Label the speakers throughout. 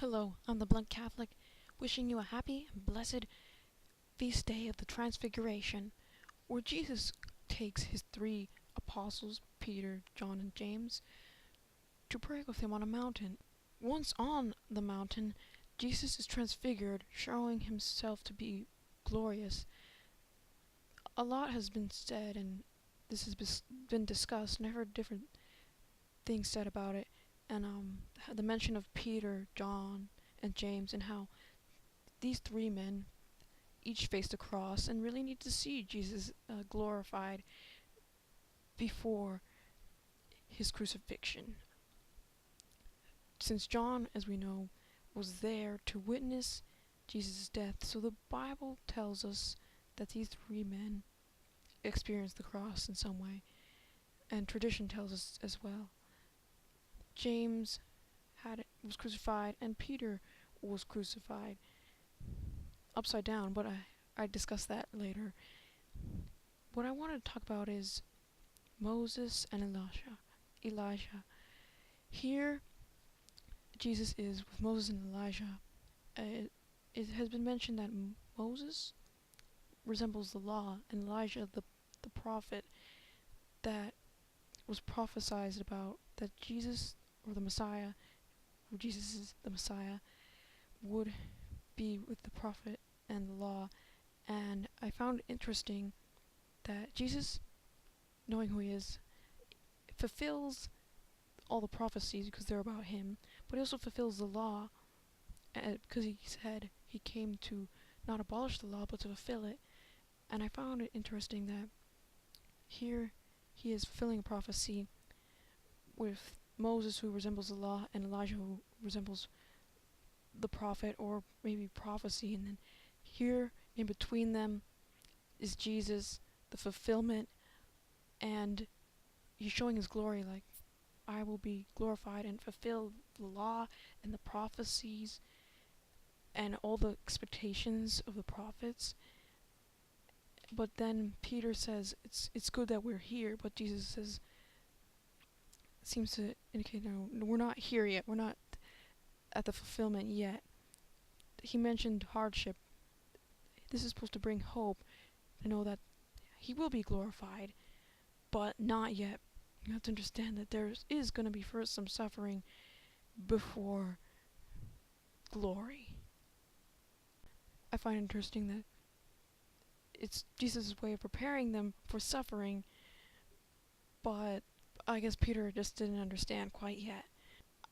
Speaker 1: Hello, I'm the Blunt Catholic, wishing you a happy and blessed feast day of the Transfiguration, where Jesus takes his three apostles, Peter, John, and James, to pray with him on a mountain. Once on the mountain, Jesus is transfigured, showing himself to be glorious. A lot has been said, and this has been discussed, and I've heard different things said about it, and the mention of Peter, John, and James, and how these three men each faced a cross and really need to see Jesus glorified before his crucifixion. Since John, as we know, was there to witness Jesus' death, so the Bible tells us that these three men experienced the cross in some way, and tradition tells us as well. James was crucified, and Peter was crucified upside down, but I discuss that later. What I want to talk about is Moses and Elijah. Here, Jesus is with Moses and Elijah. It has been mentioned that Moses resembles the law, and Elijah the prophet that was prophesied about, that Jesus, or the Messiah, or Jesus is the Messiah, would be with the prophet and the law. And I found it interesting that Jesus, knowing who he is, fulfills all the prophecies because they're about him, but he also fulfills the law because he said he came to not abolish the law but to fulfill it. And I found it interesting that here he is fulfilling a prophecy with Moses, who resembles the law, and Elijah, who resembles the prophet, or maybe prophecy, and then here in between them is Jesus, the fulfillment, and he's showing his glory, like, I will be glorified and fulfill the law and the prophecies and all the expectations of the prophets. But then Peter says it's good that we're here, but Jesus says, seems to indicate, no, we're not here yet, we're not at the fulfillment yet. He mentioned hardship. This is supposed to bring hope, to know that he will be glorified, but not yet. You have to understand that there is going to be first some suffering before glory. I find it interesting that it's Jesus' way of preparing them for suffering, but I guess Peter just didn't understand quite yet.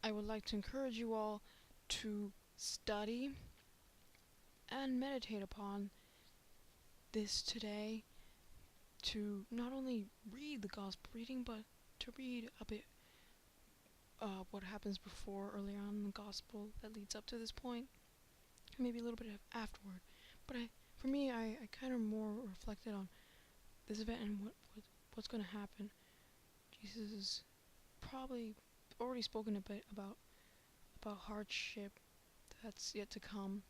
Speaker 1: I would like to encourage you all to study and meditate upon this today, to not only read the gospel reading, but to read a bit what happens before, earlier on in the gospel that leads up to this point, maybe a little bit afterward. But for me, I kind of more reflected on this event and what's going to happen. Jesus has probably already spoken a bit about hardship that's yet to come,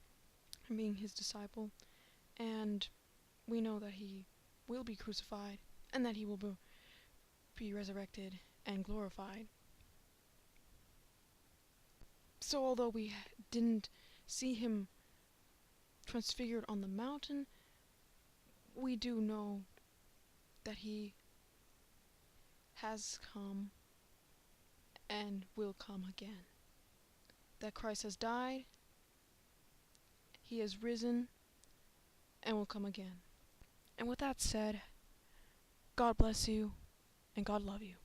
Speaker 1: and being his disciple, and we know that he will be crucified and that he will be resurrected and glorified. So although we didn't see him transfigured on the mountain, we do know that he has come and will come again. That Christ has died, he has risen, and will come again. And with that said, God bless you, and God love you.